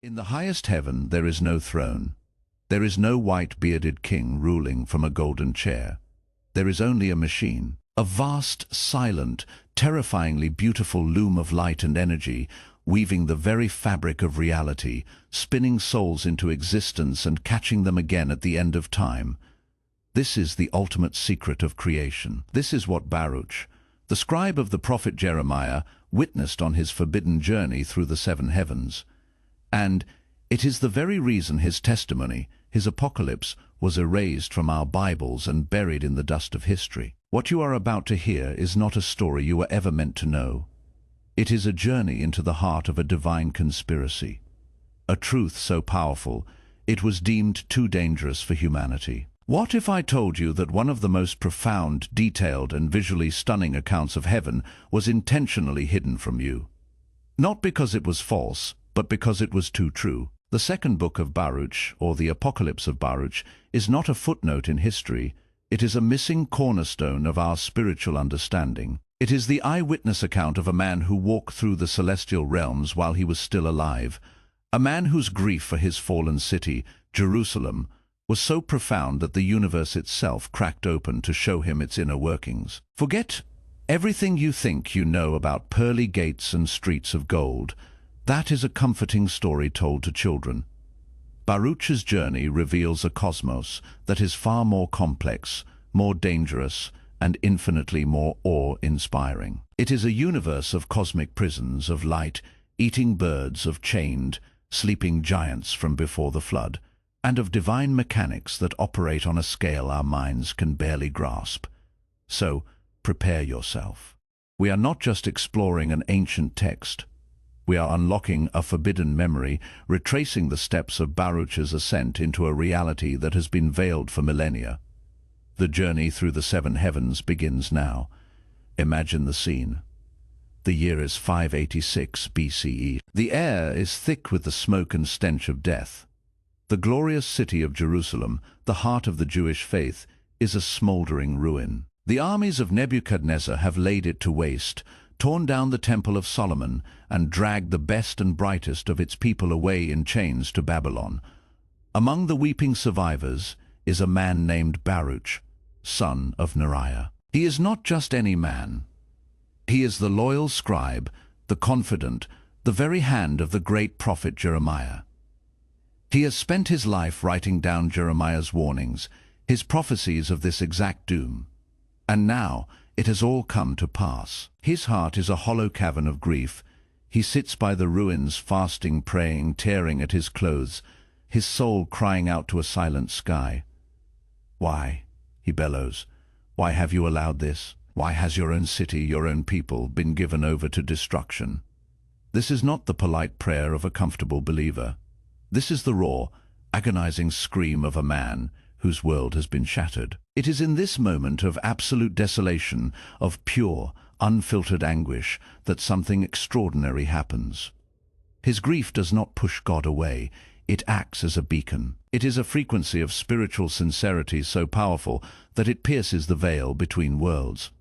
In the highest heaven there is no throne. There is no white-bearded king ruling from a golden chair. There is only a machine, a vast, silent, terrifyingly beautiful loom of light and energy, weaving the very fabric of reality, spinning souls into existence and catching them again at the end of time. This is the ultimate secret of creation. This is what Baruch, the scribe of the prophet Jeremiah, witnessed on his forbidden journey through the seven heavens. And it is the very reason his testimony, his apocalypse, was erased from our Bibles and buried in the dust of history. What you are about to hear is not a story you were ever meant to know. It is a journey into the heart of a divine conspiracy, a truth so powerful it was deemed too dangerous for humanity. What if I told you that one of the most profound, detailed, and visually stunning accounts of heaven was intentionally hidden from you? Not because it was false, but because it was too true. The second book of Baruch, or the Apocalypse of Baruch, is not a footnote in history. It is a missing cornerstone of our spiritual understanding. It is the eyewitness account of a man who walked through the celestial realms while he was still alive, a man whose grief for his fallen city, Jerusalem, was so profound that the universe itself cracked open to show him its inner workings. Forget everything you think you know about pearly gates and streets of gold. That is a comforting story told to children. Baruch's journey reveals a cosmos that is far more complex, more dangerous, and infinitely more awe-inspiring. It is a universe of cosmic prisons, of light-eating birds, of chained, sleeping giants from before the flood, and of divine mechanics that operate on a scale our minds can barely grasp. So, prepare yourself. We are not just exploring an ancient text. We are unlocking a forbidden memory, retracing the steps of Baruch's ascent into a reality that has been veiled for millennia. The journey through the seven heavens begins now. Imagine the scene. The year is 586 BCE. The air is thick with the smoke and stench of death. The glorious city of Jerusalem, the heart of the Jewish faith, is a smoldering ruin. The armies of Nebuchadnezzar have laid it to waste, torn down the Temple of Solomon, and dragged the best and brightest of its people away in chains to Babylon. Among the weeping survivors is a man named Baruch, son of Neriah. He is not just any man. He is the loyal scribe, the confidant, the very hand of the great prophet Jeremiah. He has spent his life writing down Jeremiah's warnings, his prophecies of this exact doom. And now, it has all come to pass. His heart is a hollow cavern of grief. He sits by the ruins, fasting, praying, tearing at his clothes, his soul crying out to a silent sky. "Why?" he bellows. "Why have you allowed this? Why has your own city, your own people, been given over to destruction?" This is not the polite prayer of a comfortable believer. This is the raw, agonizing scream of a man whose world has been shattered. It is in this moment of absolute desolation, of pure, unfiltered anguish, that something extraordinary happens. His grief does not push God away. It acts as a beacon. It is a frequency of spiritual sincerity so powerful that it pierces the veil between worlds.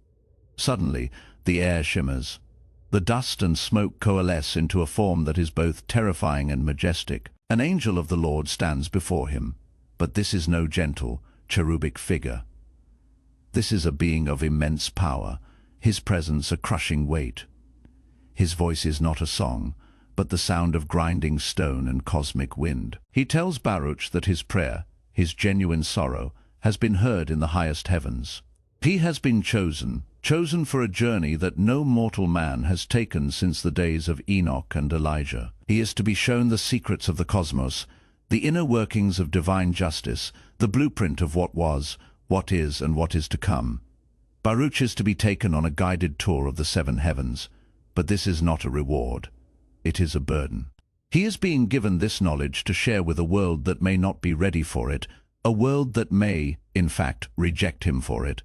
Suddenly, the air shimmers. The dust and smoke coalesce into a form that is both terrifying and majestic. An angel of the Lord stands before him. But this is no gentle, cherubic figure. This is a being of immense power, his presence a crushing weight. His voice is not a song, but the sound of grinding stone and cosmic wind. He tells Baruch that his prayer, his genuine sorrow, has been heard in the highest heavens. He has been chosen for a journey that no mortal man has taken since the days of Enoch and Elijah. He is to be shown the secrets of the cosmos, the inner workings of divine justice, the blueprint of what was, what is, and what is to come. Baruch is to be taken on a guided tour of the seven heavens, but this is not a reward. It is a burden. He is being given this knowledge to share with a world that may not be ready for it, a world that may, in fact, reject him for it.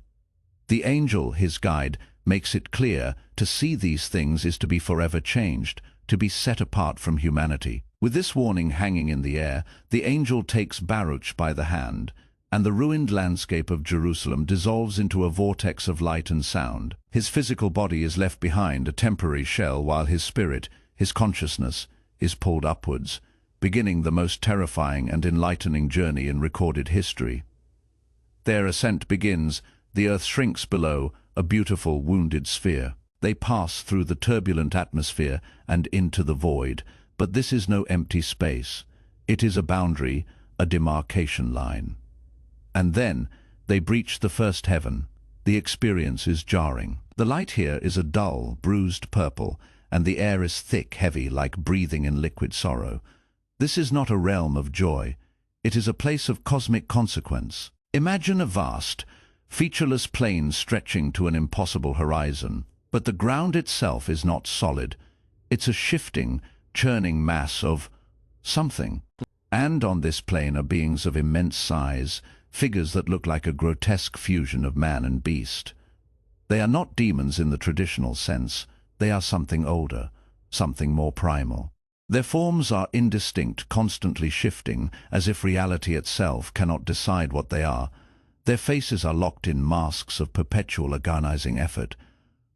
The angel, his guide, makes it clear to see these things is to be forever changed, to be set apart from humanity. With this warning hanging in the air, the angel takes Baruch by the hand, and the ruined landscape of Jerusalem dissolves into a vortex of light and sound. His physical body is left behind, a temporary shell, while his spirit, his consciousness, is pulled upwards, beginning the most terrifying and enlightening journey in recorded history. Their ascent begins, the earth shrinks below, a beautiful wounded sphere. They pass through the turbulent atmosphere and into the void, but this is no empty space. It is a boundary, a demarcation line. And then they breach the first heaven. The experience is jarring. The light here is a dull, bruised purple, and the air is thick, heavy, like breathing in liquid sorrow. This is not a realm of joy. It is a place of cosmic consequence. Imagine a vast, featureless plain stretching to an impossible horizon. But the ground itself is not solid. It's a shifting, churning mass of something. And on this plane are beings of immense size, figures that look like a grotesque fusion of man and beast. They are not demons in the traditional sense. They are something older, something more primal. Their forms are indistinct, constantly shifting, as if reality itself cannot decide what they are. Their faces are locked in masks of perpetual agonizing effort.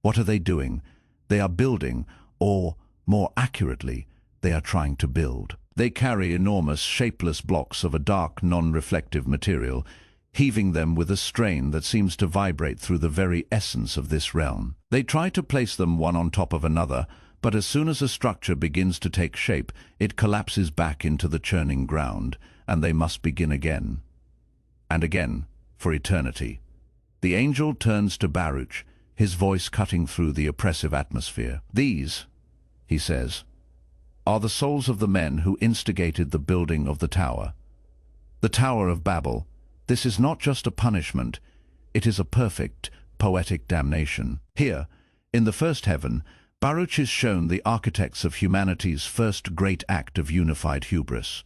What are they doing? They are building, or, more accurately, they are trying to build. They carry enormous, shapeless blocks of a dark, non-reflective material, heaving them with a strain that seems to vibrate through the very essence of this realm. They try to place them one on top of another, but as soon as a structure begins to take shape, it collapses back into the churning ground, and they must begin again. And again, for eternity. The angel turns to Baruch, his voice cutting through the oppressive atmosphere. "These," he says, "are the souls of the men who instigated the building of the tower. The Tower of Babel. This is not just a punishment, it is a perfect, poetic damnation." Here, in the first heaven, Baruch is shown the architects of humanity's first great act of unified hubris.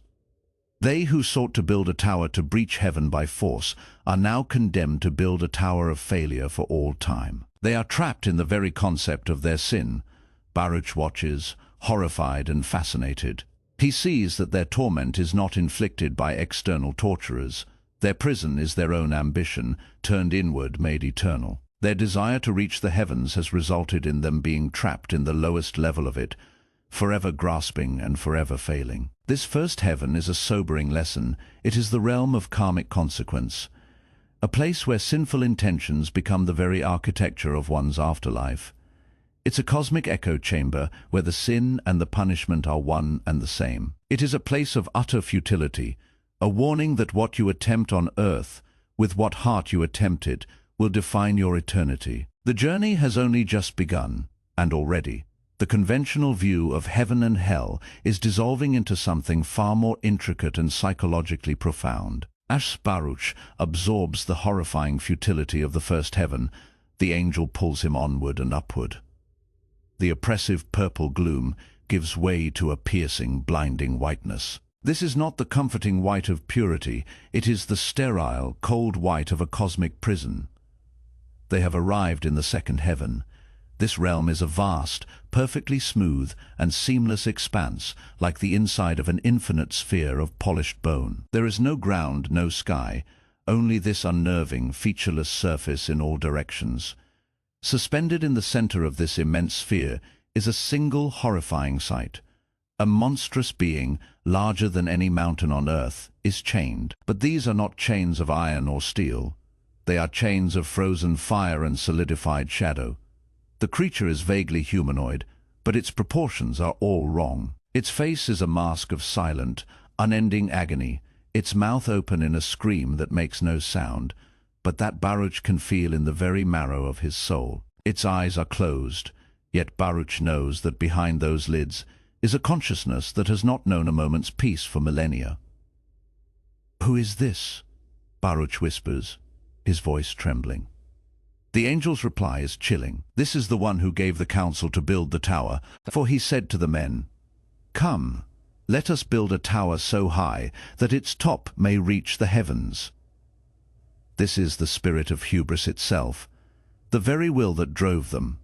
They who sought to build a tower to breach heaven by force are now condemned to build a tower of failure for all time. They are trapped in the very concept of their sin. Baruch watches, horrified and fascinated. He sees that their torment is not inflicted by external torturers. Their prison is their own ambition, turned inward, made eternal. Their desire to reach the heavens has resulted in them being trapped in the lowest level of it, forever grasping and forever failing. This first heaven is a sobering lesson. It is the realm of karmic consequence, a place where sinful intentions become the very architecture of one's afterlife. It's a cosmic echo chamber where the sin and the punishment are one and the same. It is a place of utter futility, a warning that what you attempt on earth, with what heart you attempt it, will define your eternity. The journey has only just begun, and already the conventional view of heaven and hell is dissolving into something far more intricate and psychologically profound. As Baruch absorbs the horrifying futility of the first heaven, the angel pulls him onward and upward. The oppressive purple gloom gives way to a piercing, blinding whiteness. This is not the comforting white of purity, it is the sterile, cold white of a cosmic prison. They have arrived in the second heaven. This realm is a vast, perfectly smooth and seamless expanse, like the inside of an infinite sphere of polished bone. There is no ground, no sky, only this unnerving, featureless surface in all directions. Suspended in the center of this immense sphere is a single horrifying sight. A monstrous being, larger than any mountain on earth, is chained. But these are not chains of iron or steel. They are chains of frozen fire and solidified shadow. The creature is vaguely humanoid, but its proportions are all wrong. Its face is a mask of silent, unending agony, its mouth open in a scream that makes no sound, but that Baruch can feel in the very marrow of his soul. Its eyes are closed, yet Baruch knows that behind those lids is a consciousness that has not known a moment's peace for millennia. "Who is this?" Baruch whispers, his voice trembling. The angel's reply is chilling. "This is the one who gave the counsel to build the tower, for he said to the men, 'Come, let us build a tower so high that its top may reach the heavens.'" This is the spirit of hubris itself, the very will that drove them.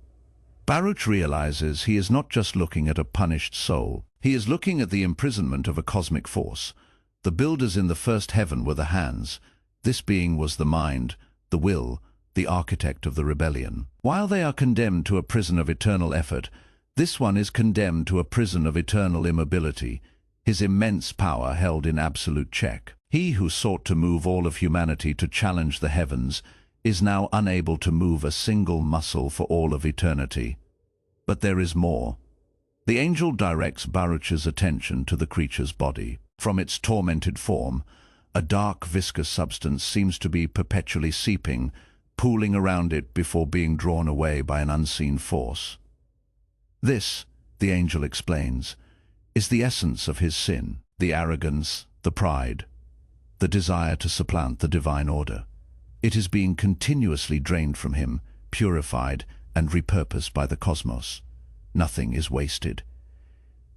Baruch realizes he is not just looking at a punished soul. He is looking at the imprisonment of a cosmic force. The builders in the first heaven were the hands. This being was the mind, the will, the architect of the rebellion. While they are condemned to a prison of eternal effort, this one is condemned to a prison of eternal immobility. his immense power held in absolute check. He who sought to move all of humanity to challenge the heavens is now unable to move a single muscle for all of eternity. But there is more. The angel directs Baruch's attention to the creature's body. From its tormented form, a dark viscous substance seems to be perpetually seeping, pooling around it before being drawn away by an unseen force. This, the angel explains, is the essence of his sin, the arrogance, the pride, the desire to supplant the divine order. It is being continuously drained from him, purified and repurposed by the cosmos. Nothing is wasted.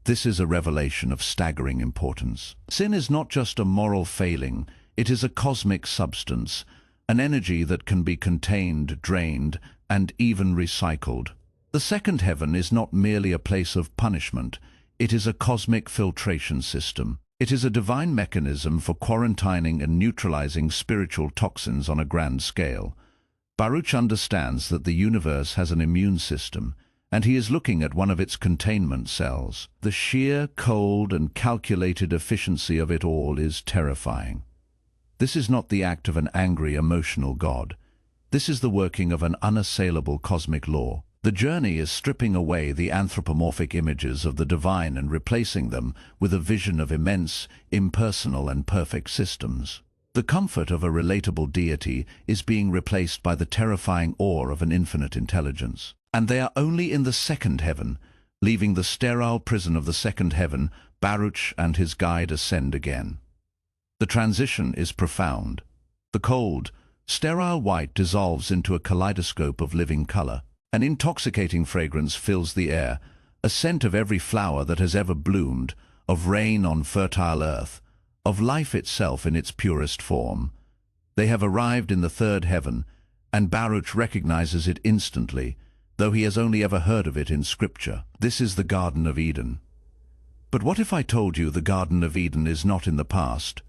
This is a revelation of staggering importance. Sin is not just a moral failing, it is a cosmic substance, an energy that can be contained, drained, and even recycled. The second heaven is not merely a place of punishment, it is a cosmic filtration system. It is a divine mechanism for quarantining and neutralizing spiritual toxins on a grand scale. Baruch understands that the universe has an immune system, and he is looking at one of its containment cells. The sheer, cold, and calculated efficiency of it all is terrifying. This is not the act of an angry, emotional God. This is the working of an unassailable cosmic law. The journey is stripping away the anthropomorphic images of the divine and replacing them with a vision of immense, impersonal, and perfect systems. The comfort of a relatable deity is being replaced by the terrifying awe of an infinite intelligence. And they are only in the second heaven. Leaving the sterile prison of the second heaven, Baruch and his guide ascend again. The transition is profound. The cold, sterile white dissolves into a kaleidoscope of living color. An intoxicating fragrance fills the air, a scent of every flower that has ever bloomed, of rain on fertile earth, of life itself in its purest form. They have arrived in the third heaven, and Baruch recognizes it instantly, though he has only ever heard of it in Scripture. This is the Garden of Eden. But what if I told you the Garden of Eden is not in the past?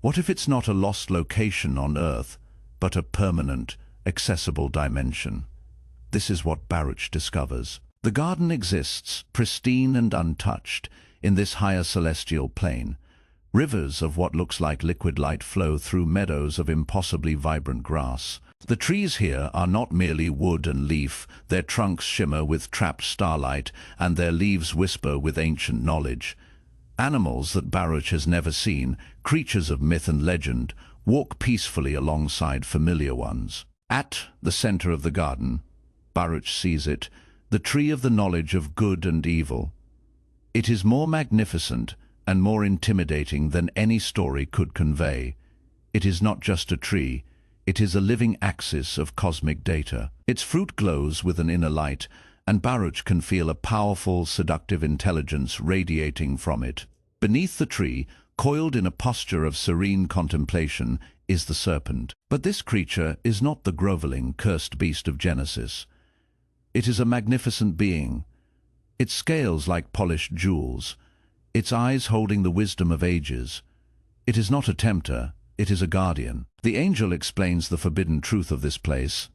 What if it's not a lost location on earth, but a permanent, accessible dimension? This is what Baruch discovers. The garden exists, pristine and untouched, in this higher celestial plane. Rivers of what looks like liquid light flow through meadows of impossibly vibrant grass. The trees here are not merely wood and leaf, their trunks shimmer with trapped starlight, and their leaves whisper with ancient knowledge. Animals that Baruch has never seen, creatures of myth and legend, walk peacefully alongside familiar ones. At the center of the garden, Baruch sees it, the tree of the knowledge of good and evil. It is more magnificent and more intimidating than any story could convey. It is not just a tree, it is a living axis of cosmic data. Its fruit glows with an inner light, and Baruch can feel a powerful, seductive intelligence radiating from it. Beneath the tree, coiled in a posture of serene contemplation, is the serpent. But this creature is not the groveling, cursed beast of Genesis. It is a magnificent being, its scales like polished jewels, its eyes holding the wisdom of ages. It is not a tempter, it is a guardian. The angel explains the forbidden truth of this place.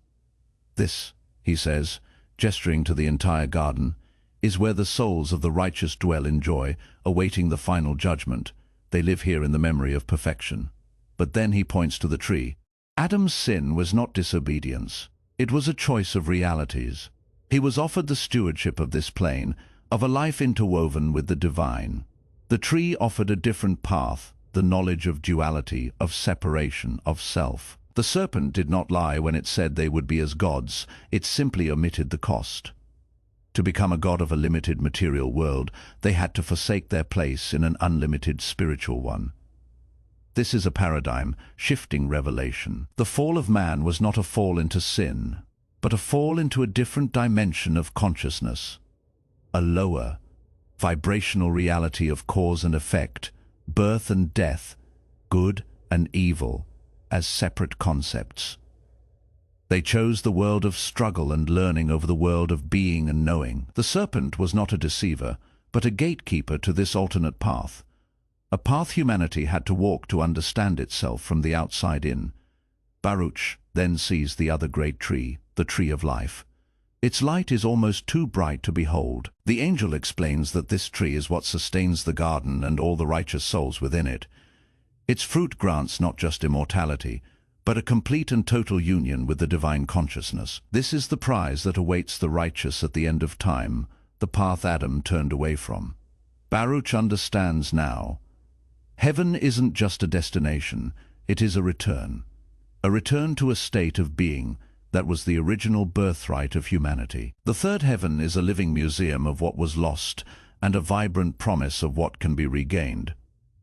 This, he says, gesturing to the entire garden, is where the souls of the righteous dwell in joy, awaiting the final judgment. They live here in the memory of perfection. But then he points to the tree. Adam's sin was not disobedience. It was a choice of realities. He was offered the stewardship of this plane, of a life interwoven with the divine. The tree offered a different path, the knowledge of duality, of separation, of self. The serpent did not lie when it said they would be as gods, it simply omitted the cost. To become a god of a limited material world, they had to forsake their place in an unlimited spiritual one. This is a paradigm-shifting revelation. The fall of man was not a fall into sin, but a fall into a different dimension of consciousness, a lower, vibrational reality of cause and effect, birth and death, good and evil, as separate concepts. They chose the world of struggle and learning over the world of being and knowing. The serpent was not a deceiver, but a gatekeeper to this alternate path, a path humanity had to walk to understand itself from the outside in. Baruch then sees the other great tree, the tree of life. Its light is almost too bright to behold. The angel explains that this tree is what sustains the garden and all the righteous souls within it. Its fruit grants not just immortality, but a complete and total union with the divine consciousness. This is the prize that awaits the righteous at the end of time, the path Adam turned away from. Baruch understands now. Heaven isn't just a destination, it is a return to a state of being that was the original birthright of humanity. The third heaven is a living museum of what was lost and a vibrant promise of what can be regained.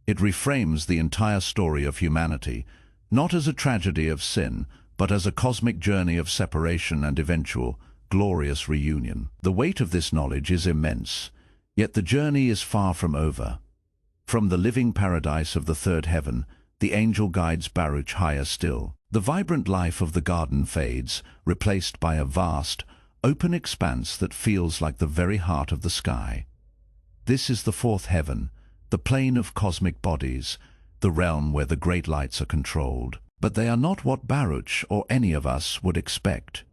It reframes the entire story of humanity, not as a tragedy of sin, but as a cosmic journey of separation and eventual, glorious reunion. The weight of this knowledge is immense, yet the journey is far from over. From the living paradise of the third heaven, the angel guides Baruch higher still. The vibrant life of the garden fades, replaced by a vast, open expanse that feels like the very heart of the sky. This is the fourth heaven, the plane of cosmic bodies, the realm where the great lights are controlled. But they are not what Baruch or any of us would expect.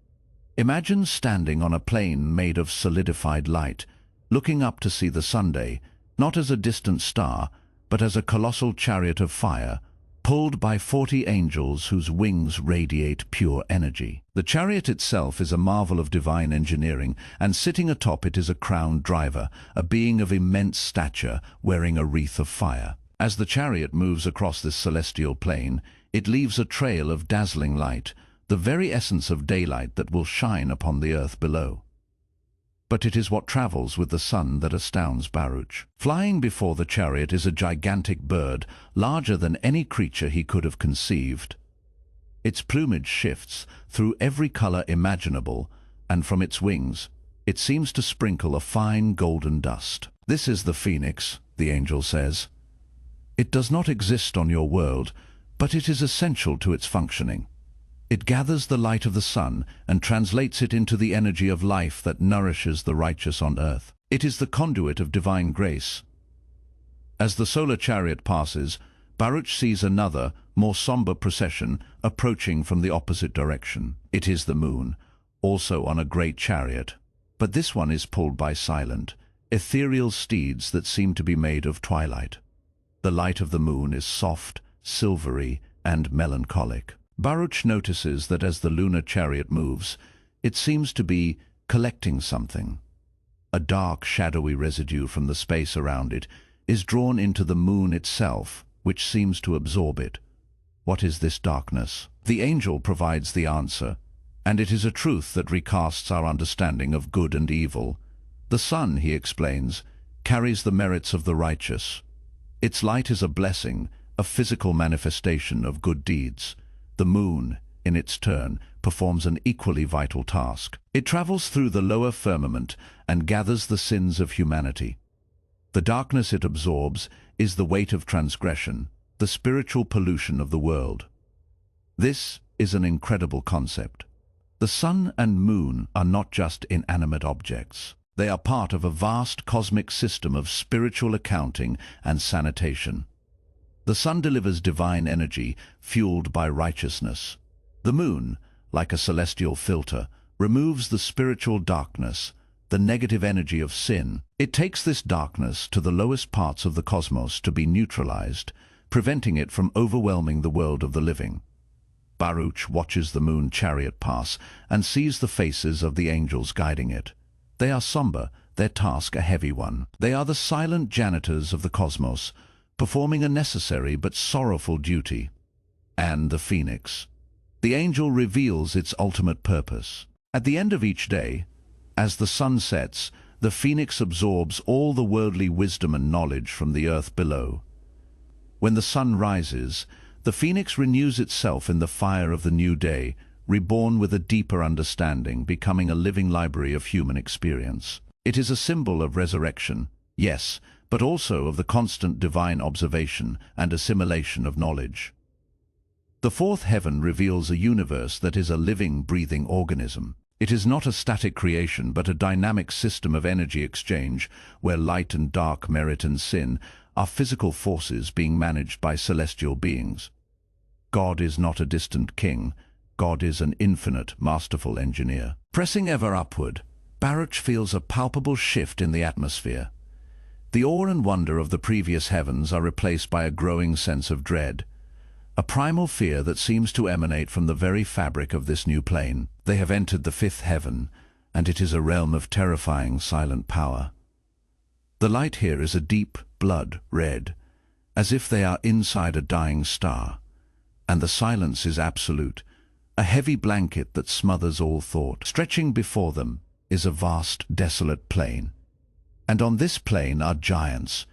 Imagine standing on a plane made of solidified light, looking up to see the Sunday, not as a distant star, but as a colossal chariot of fire, pulled by 40 angels whose wings radiate pure energy. The chariot itself is a marvel of divine engineering, and sitting atop it is a crowned driver, a being of immense stature, wearing a wreath of fire. As the chariot moves across this celestial plane, it leaves a trail of dazzling light, the very essence of daylight that will shine upon the earth below. But it is what travels with the sun that astounds Baruch. Flying before the chariot is a gigantic bird, larger than any creature he could have conceived. Its plumage shifts through every color imaginable, and from its wings, it seems to sprinkle a fine golden dust. This is the phoenix, the angel says. It does not exist on your world, but it is essential to its functioning. It gathers the light of the sun and translates it into the energy of life that nourishes the righteous on earth. It is the conduit of divine grace. As the solar chariot passes, Baruch sees another, more somber procession approaching from the opposite direction. It is the moon, also on a great chariot, but this one is pulled by silent, ethereal steeds that seem to be made of twilight. The light of the moon is soft, silvery, and melancholic. Baruch notices that as the lunar chariot moves, it seems to be collecting something. A dark, shadowy residue from the space around it is drawn into the moon itself, which seems to absorb it. What is this darkness? The angel provides the answer, and it is a truth that recasts our understanding of good and evil. The sun, he explains, carries the merits of the righteous. Its light is a blessing, a physical manifestation of good deeds. The moon, in its turn, performs an equally vital task. It travels through the lower firmament and gathers the sins of humanity. The darkness it absorbs is the weight of transgression, the spiritual pollution of the world. This is an incredible concept. The sun and moon are not just inanimate objects. They are part of a vast cosmic system of spiritual accounting and sanitation. The sun delivers divine energy, fueled by righteousness. The moon, like a celestial filter, removes the spiritual darkness, the negative energy of sin. It takes this darkness to the lowest parts of the cosmos to be neutralized, preventing it from overwhelming the world of the living. Baruch watches the moon chariot pass and sees the faces of the angels guiding it. They are somber, their task a heavy one. They are the silent janitors of the cosmos, performing a necessary but sorrowful duty. And the phoenix. The angel reveals its ultimate purpose. At the end of each day, as the sun sets, the phoenix absorbs all the worldly wisdom and knowledge from the earth below. When the sun rises, the phoenix renews itself in the fire of the new day, reborn with a deeper understanding, becoming a living library of human experience. It is a symbol of resurrection, yes, but also of the constant divine observation and assimilation of knowledge. The fourth heaven reveals a universe that is a living, breathing organism. It is not a static creation, but a dynamic system of energy exchange, where light and dark, merit and sin are physical forces being managed by celestial beings. God is not a distant king. God is an infinite, masterful engineer. Pressing ever upward, Baruch feels a palpable shift in the atmosphere. The awe and wonder of the previous heavens are replaced by a growing sense of dread, a primal fear that seems to emanate from the very fabric of this new plane. They have entered the fifth heaven, and it is a realm of terrifying, silent power. The light here is a deep blood red, as if they are inside a dying star, and the silence is absolute, a heavy blanket that smothers all thought. Stretching before them is a vast, desolate plain, and on this plain are giants,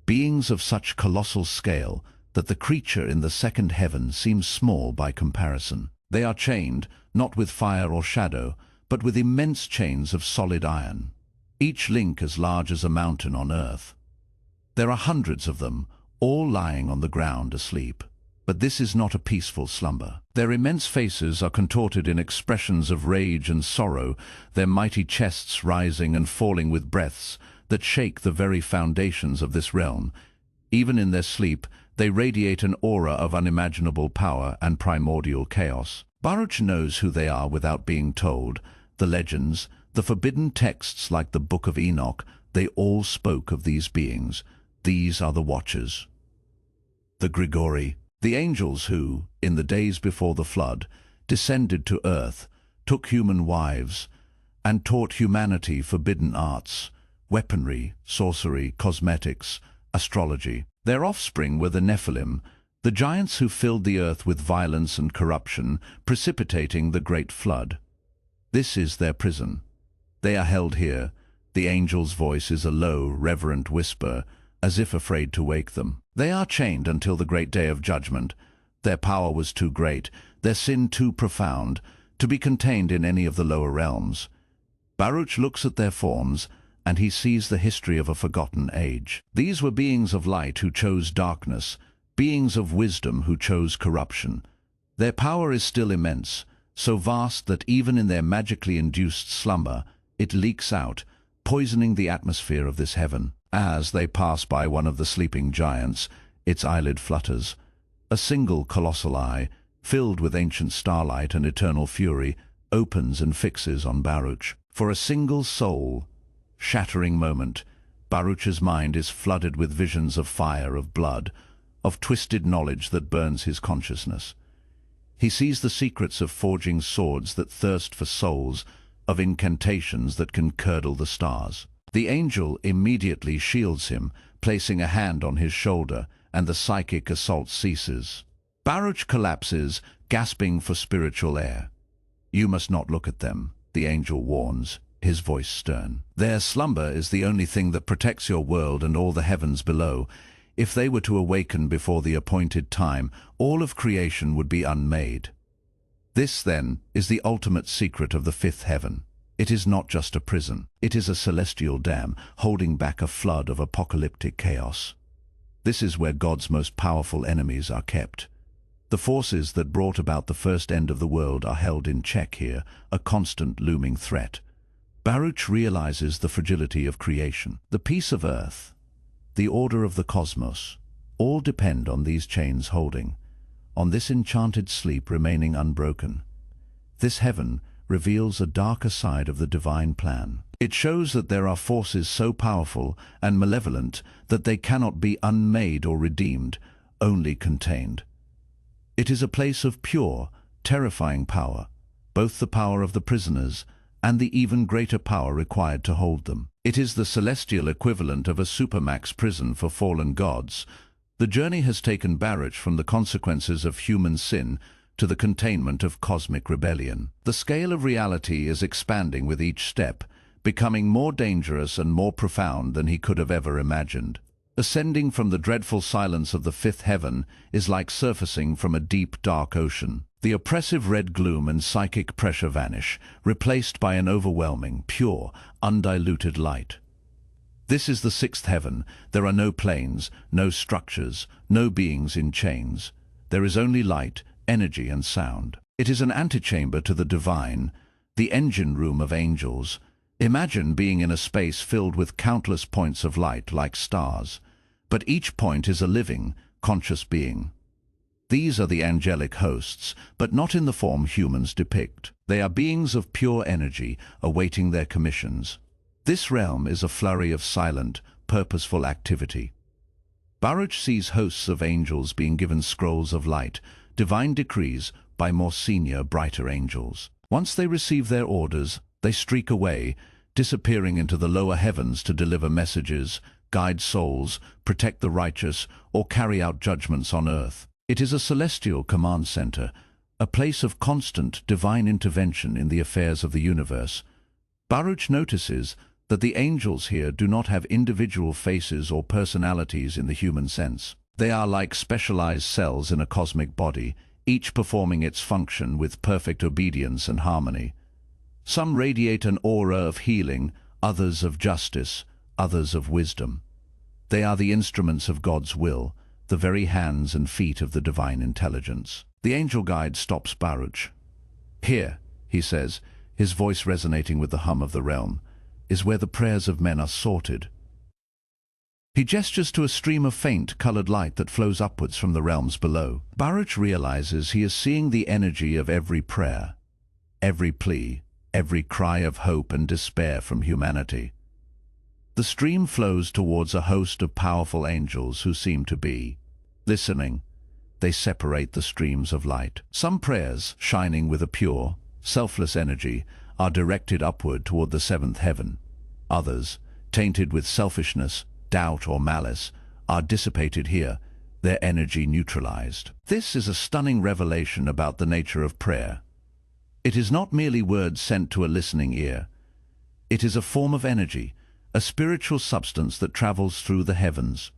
beings of such colossal scale that the creature in the second heaven seems small by comparison. They are chained, not with fire or shadow, but with immense chains of solid iron, each link as large as a mountain on earth. There are hundreds of them, all lying on the ground asleep. But this is not a peaceful slumber. Their immense faces are contorted in expressions of rage and sorrow, their mighty chests rising and falling with breaths that shake the very foundations of this realm. Even in their sleep, they radiate an aura of unimaginable power and primordial chaos. Baruch knows who they are without being told. The legends, the forbidden texts like the Book of Enoch, they all spoke of these beings. These are the Watchers. The Grigori, the angels who, in the days before the flood, descended to earth, took human wives, and taught humanity forbidden arts, weaponry, sorcery, cosmetics, astrology. Their offspring were the Nephilim, the giants who filled the earth with violence and corruption, precipitating the great flood. This is their prison. They are held here. The angel's voice is a low, reverent whisper, as if afraid to wake them. They are chained until the great day of judgment. Their power was too great, their sin too profound, to be contained in any of the lower realms. Baruch looks at their forms, and he sees the history of a forgotten age. These were beings of light who chose darkness, beings of wisdom who chose corruption. Their power is still immense, so vast that even in their magically induced slumber, it leaks out, poisoning the atmosphere of this heaven. As they pass by one of the sleeping giants, its eyelid flutters. A single colossal eye, filled with ancient starlight and eternal fury, opens and fixes on Baruch. For a single soul-shattering moment, Baruch's mind is flooded with visions of fire, of blood, of twisted knowledge that burns his consciousness. He sees the secrets of forging swords that thirst for souls, of incantations that can curdle the stars. The angel immediately shields him, placing a hand on his shoulder, and the psychic assault ceases. Baruch collapses, gasping for spiritual air. "You must not look at them," the angel warns, his voice stern. "Their slumber is the only thing that protects your world and all the heavens below. If they were to awaken before the appointed time, all of creation would be unmade." This, then, is the ultimate secret of the fifth heaven. It is not just a prison. It is a celestial dam, holding back a flood of apocalyptic chaos. This is where God's most powerful enemies are kept. The forces that brought about the first end of the world are held in check here, a constant looming threat. Baruch realizes the fragility of creation. The peace of earth, the order of the cosmos, all depend on these chains holding, on this enchanted sleep remaining unbroken. This heaven reveals a darker side of the divine plan. It shows that there are forces so powerful and malevolent that they cannot be unmade or redeemed, only contained. It is a place of pure, terrifying power, both the power of the prisoners and the even greater power required to hold them. It is the celestial equivalent of a supermax prison for fallen gods. The journey has taken Baruch from the consequences of human sin to the containment of cosmic rebellion. The scale of reality is expanding with each step, becoming more dangerous and more profound than he could have ever imagined. Ascending from the dreadful silence of the fifth heaven is like surfacing from a deep, dark ocean. The oppressive red gloom and psychic pressure vanish, replaced by an overwhelming, pure, undiluted light. This is the sixth heaven. There are no planes, no structures, no beings in chains. There is only light, energy and sound. It is an antechamber to the divine, the engine room of angels. Imagine being in a space filled with countless points of light like stars, but each point is a living, conscious being. These are the angelic hosts, but not in the form humans depict. They are beings of pure energy, awaiting their commissions. This realm is a flurry of silent, purposeful activity. Baruch sees hosts of angels being given scrolls of light, divine decrees by more senior, brighter angels. Once they receive their orders, they streak away, disappearing into the lower heavens to deliver messages, guide souls, protect the righteous, or carry out judgments on earth. It is a celestial command center, a place of constant divine intervention in the affairs of the universe. Baruch notices that the angels here do not have individual faces or personalities in the human sense. They are like specialized cells in a cosmic body, each performing its function with perfect obedience and harmony. Some radiate an aura of healing, others of justice, others of wisdom. They are the instruments of God's will, the very hands and feet of the divine intelligence. The angel guide stops Baruch. "Here," he says, his voice resonating with the hum of the realm, "is where the prayers of men are sorted." He gestures to a stream of faint, colored light that flows upwards from the realms below. Baruch realizes he is seeing the energy of every prayer, every plea, every cry of hope and despair from humanity. The stream flows towards a host of powerful angels who seem to be listening. They separate the streams of light. Some prayers, shining with a pure, selfless energy, are directed upward toward the seventh heaven. Others, tainted with selfishness, doubt or malice, are dissipated here, their energy neutralized. This is a stunning revelation about the nature of prayer. It is not merely words sent to a listening ear. It is a form of energy, a spiritual substance that travels through the heavens.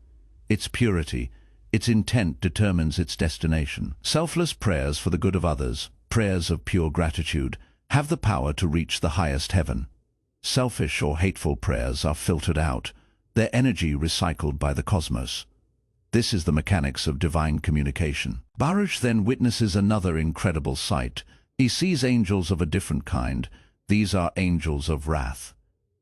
Its purity, its intent determines its destination. Selfless prayers for the good of others, prayers of pure gratitude, have the power to reach the highest heaven. Selfish or hateful prayers are filtered out, their energy recycled by the cosmos. This is the mechanics of divine communication. Baruch then witnesses another incredible sight. He sees angels of a different kind. These are angels of wrath.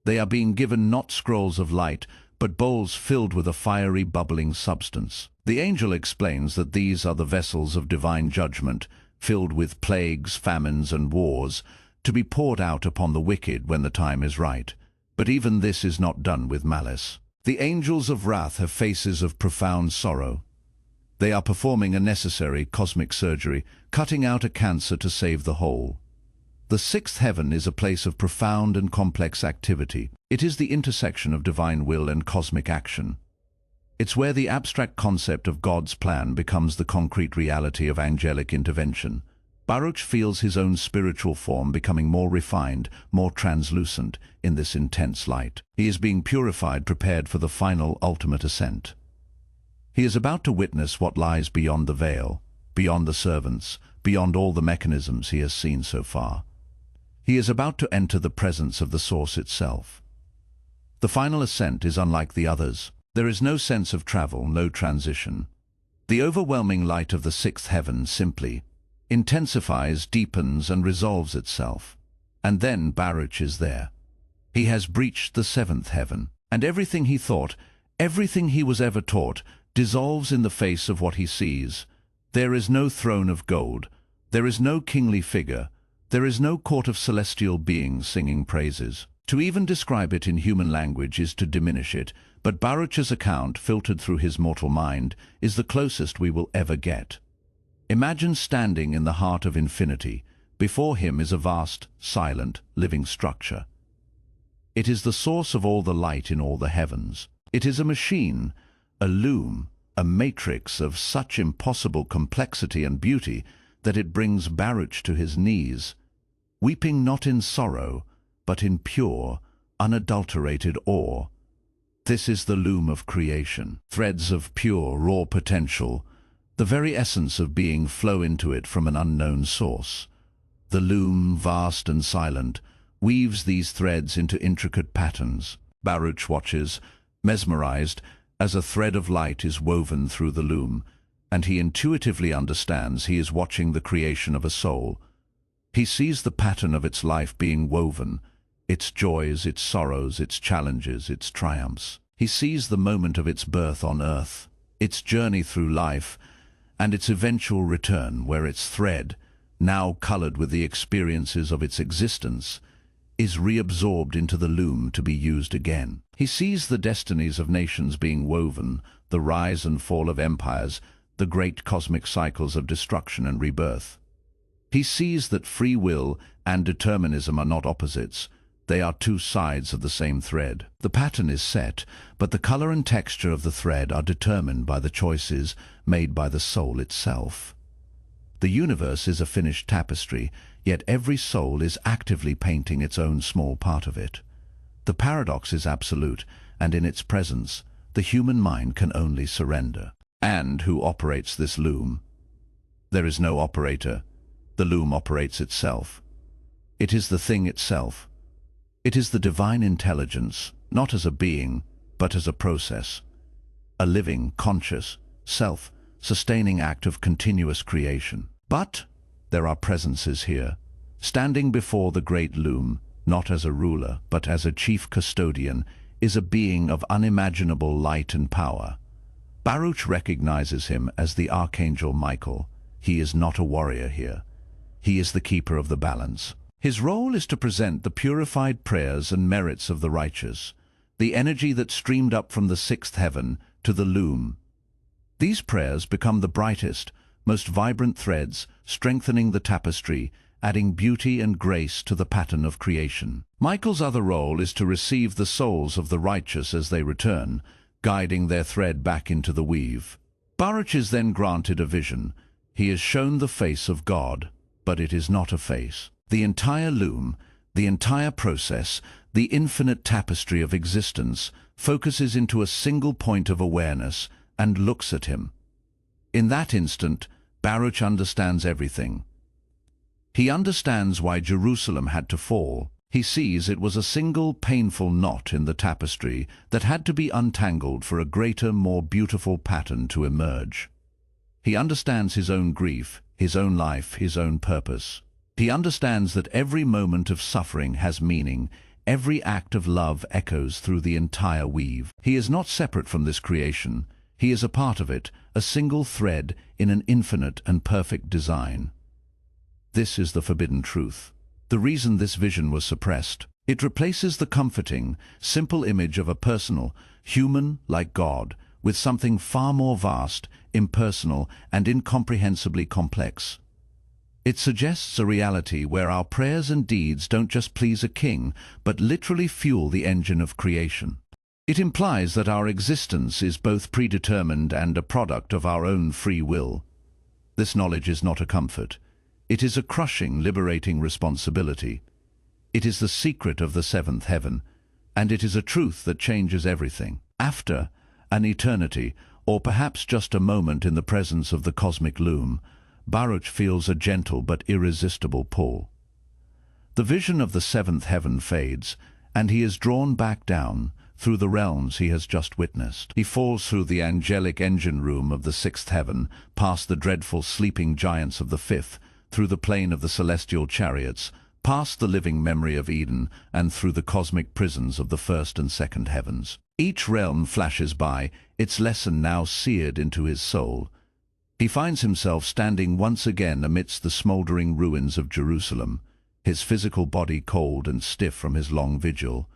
They are being given not scrolls of light, but bowls filled with a fiery, bubbling substance. The angel explains that these are the vessels of divine judgment, filled with plagues, famines, and wars, to be poured out upon the wicked when the time is right. But even this is not done with malice. The angels of wrath have faces of profound sorrow. They are performing a necessary cosmic surgery, cutting out a cancer to save the whole. The sixth heaven is a place of profound and complex activity. It is the intersection of divine will and cosmic action. It's where the abstract concept of God's plan becomes the concrete reality of angelic intervention. Baruch feels his own spiritual form becoming more refined, more translucent in this intense light. He is being purified, prepared for the final, ultimate ascent. He is about to witness what lies beyond the veil, beyond the servants, beyond all the mechanisms he has seen so far. He is about to enter the presence of the source itself. The final ascent is unlike the others. There is no sense of travel, no transition. The overwhelming light of the sixth heaven simply intensifies, deepens, and resolves itself. And then Baruch is there. He has breached the seventh heaven, and everything he thought, everything he was ever taught, dissolves in the face of what he sees. There is no throne of gold. There is no kingly figure. There is no court of celestial beings singing praises. To even describe it in human language is to diminish it, but Baruch's account, filtered through his mortal mind, is the closest we will ever get. Imagine standing in the heart of infinity. Before him is a vast, silent, living structure. It is the source of all the light in all the heavens. It is a machine, a loom, a matrix of such impossible complexity and beauty that it brings Baruch to his knees, weeping not in sorrow, but in pure, unadulterated awe. This is the loom of creation. Threads of pure, raw potential, the very essence of being, flow into it from an unknown source. The loom, vast and silent, weaves these threads into intricate patterns. Baruch watches, mesmerized, as a thread of light is woven through the loom, and he intuitively understands he is watching the creation of a soul. He sees the pattern of its life being woven, its joys, its sorrows, its challenges, its triumphs. He sees the moment of its birth on earth, its journey through life, and its eventual return, where its thread, now colored with the experiences of its existence, is reabsorbed into the loom to be used again. He sees the destinies of nations being woven, the rise and fall of empires, the great cosmic cycles of destruction and rebirth. He sees that free will and determinism are not opposites. They are two sides of the same thread. The pattern is set, but the color and texture of the thread are determined by the choices made by the soul itself. The universe is a finished tapestry, yet every soul is actively painting its own small part of it. The paradox is absolute, and in its presence, the human mind can only surrender. And who operates this loom? There is no operator. The loom operates itself. It is the thing itself. It is the divine intelligence, not as a being, but as a process. A living, conscious, self-sustaining act of continuous creation. But there are presences here, standing before the great loom, not as a ruler, but as a chief custodian, is a being of unimaginable light and power. Baruch recognizes him as the Archangel Michael. He is not a warrior here. He is the keeper of the balance. His role is to present the purified prayers and merits of the righteous, the energy that streamed up from the sixth heaven to the loom. These prayers become the brightest, most vibrant threads, strengthening the tapestry, adding beauty and grace to the pattern of creation. Michael's other role is to receive the souls of the righteous as they return, guiding their thread back into the weave. Baruch is then granted a vision. He is shown the face of God, but it is not a face. The entire loom, the entire process, the infinite tapestry of existence, focuses into a single point of awareness and looks at him. In that instant, Baruch understands everything. He understands why Jerusalem had to fall. He sees it was a single painful knot in the tapestry that had to be untangled for a greater, more beautiful pattern to emerge. He understands his own grief, his own life, his own purpose. He understands that every moment of suffering has meaning, every act of love echoes through the entire weave. He is not separate from this creation. He is a part of it, a single thread in an infinite and perfect design. This is the forbidden truth. The reason this vision was suppressed. It replaces the comforting, simple image of a personal, human like God, with something far more vast, impersonal, and incomprehensibly complex. It suggests a reality where our prayers and deeds don't just please a king, but literally fuel the engine of creation. It implies that our existence is both predetermined and a product of our own free will. This knowledge is not a comfort. It is a crushing, liberating responsibility. It is the secret of the seventh heaven, and it is a truth that changes everything. After an eternity, or perhaps just a moment in the presence of the cosmic loom, Baruch feels a gentle but irresistible pull. The vision of the seventh heaven fades, and he is drawn back down through the realms he has just witnessed. He falls through the angelic engine room of the sixth heaven, past the dreadful sleeping giants of the fifth, through the plain of the celestial chariots, past the living memory of Eden, and through the cosmic prisons of the first and second heavens. Each realm flashes by, its lesson now seared into his soul. He finds himself standing once again amidst the smoldering ruins of Jerusalem, his physical body cold and stiff from his long vigil.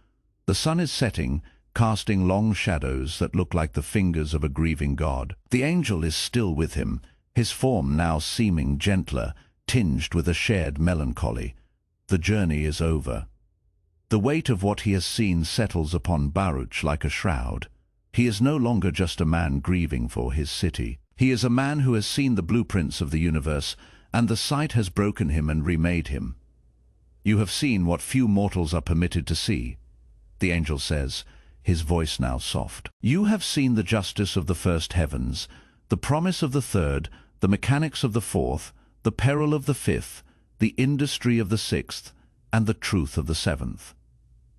The sun is setting, casting long shadows that look like the fingers of a grieving God. The angel is still with him, his form now seeming gentler, tinged with a shared melancholy. The journey is over. The weight of what he has seen settles upon Baruch like a shroud. He is no longer just a man grieving for his city. He is a man who has seen the blueprints of the universe, and the sight has broken him and remade him. "You have seen what few mortals are permitted to see," the angel says, his voice now soft. "You have seen the justice of the first heavens, the promise of the third, the mechanics of the fourth, the peril of the fifth, the industry of the sixth, and the truth of the seventh.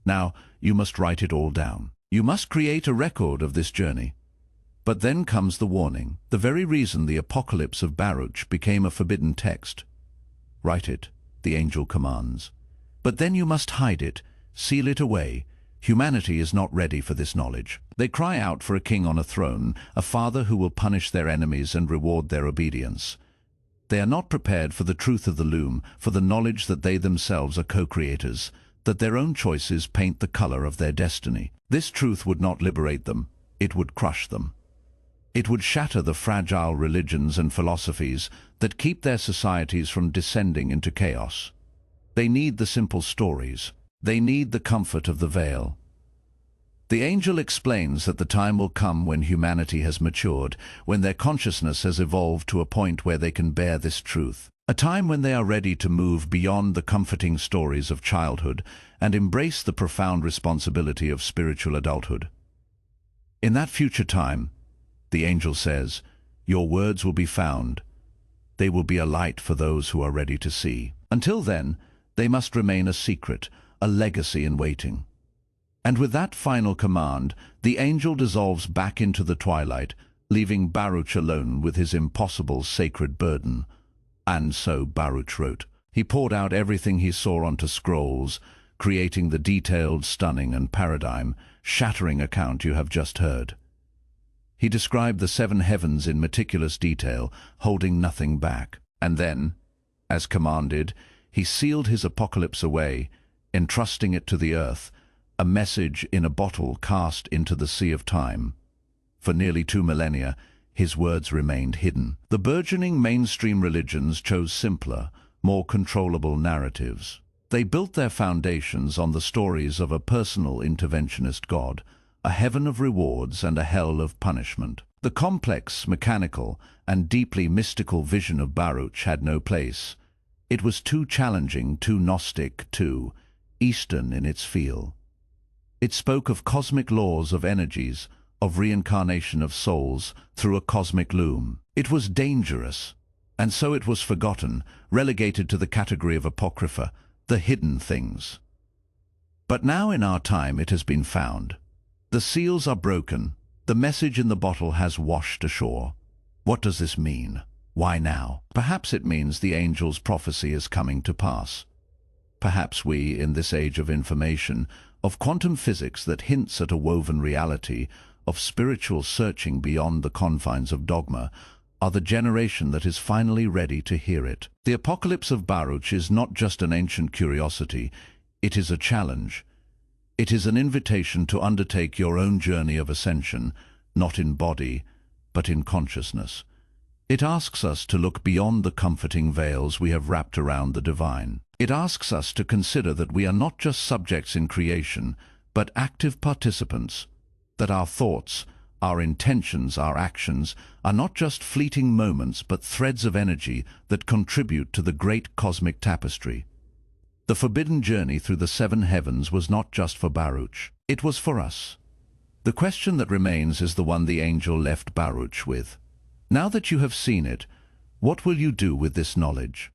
Now you must write it all down. You must create a record of this journey." But then comes the warning, the very reason the Apocalypse of Baruch became a forbidden text. "Write it," the angel commands. "But then you must hide it, seal it away, Humanity is not ready for this knowledge. They cry out for a king on a throne, a father who will punish their enemies and reward their obedience. They are not prepared for the truth of the loom, for the knowledge that they themselves are co-creators, that their own choices paint the color of their destiny. This truth would not liberate them, it would crush them. It would shatter the fragile religions and philosophies that keep their societies from descending into chaos. They need the simple stories. They need the comfort of the veil. The angel explains that the time will come when humanity has matured, when their consciousness has evolved to a point where they can bear this truth. A time when they are ready to move beyond the comforting stories of childhood and embrace the profound responsibility of spiritual adulthood. In that future time, the angel says, your words will be found. They will be a light for those who are ready to see. Until then, they must remain a secret, a legacy in waiting. And with that final command, the angel dissolves back into the twilight, leaving Baruch alone with his impossible sacred burden. And so Baruch wrote. He poured out everything he saw onto scrolls, creating the detailed, stunning, and paradigm-shattering account you have just heard. He described the 7 heavens in meticulous detail, holding nothing back. And then, as commanded, he sealed his apocalypse away, entrusting it to the earth, a message in a bottle cast into the sea of time. For nearly 2 millennia, his words remained hidden. The burgeoning mainstream religions chose simpler, more controllable narratives. They built their foundations on the stories of a personal interventionist God, a heaven of rewards and a hell of punishment. The complex, mechanical, and deeply mystical vision of Baruch had no place. It was too challenging, too Gnostic, too Eastern in its feel. It spoke of cosmic laws of energies, of reincarnation of souls through a cosmic loom. It was dangerous, and so it was forgotten, relegated to the category of apocrypha, the hidden things. But now in our time it has been found. The seals are broken, the message in the bottle has washed ashore. What does this mean? Why now? Perhaps it means the angel's prophecy is coming to pass. Perhaps we, in this age of information, of quantum physics that hints at a woven reality, of spiritual searching beyond the confines of dogma, are the generation that is finally ready to hear it. The Apocalypse of Baruch is not just an ancient curiosity, it is a challenge. It is an invitation to undertake your own journey of ascension, not in body, but in consciousness. It asks us to look beyond the comforting veils we have wrapped around the divine. It asks us to consider that we are not just subjects in creation, but active participants, that our thoughts, our intentions, our actions are not just fleeting moments but threads of energy that contribute to the great cosmic tapestry. The forbidden journey through the 7 heavens was not just for Baruch, it was for us. The question that remains is the one the angel left Baruch with. Now that you have seen it, what will you do with this knowledge?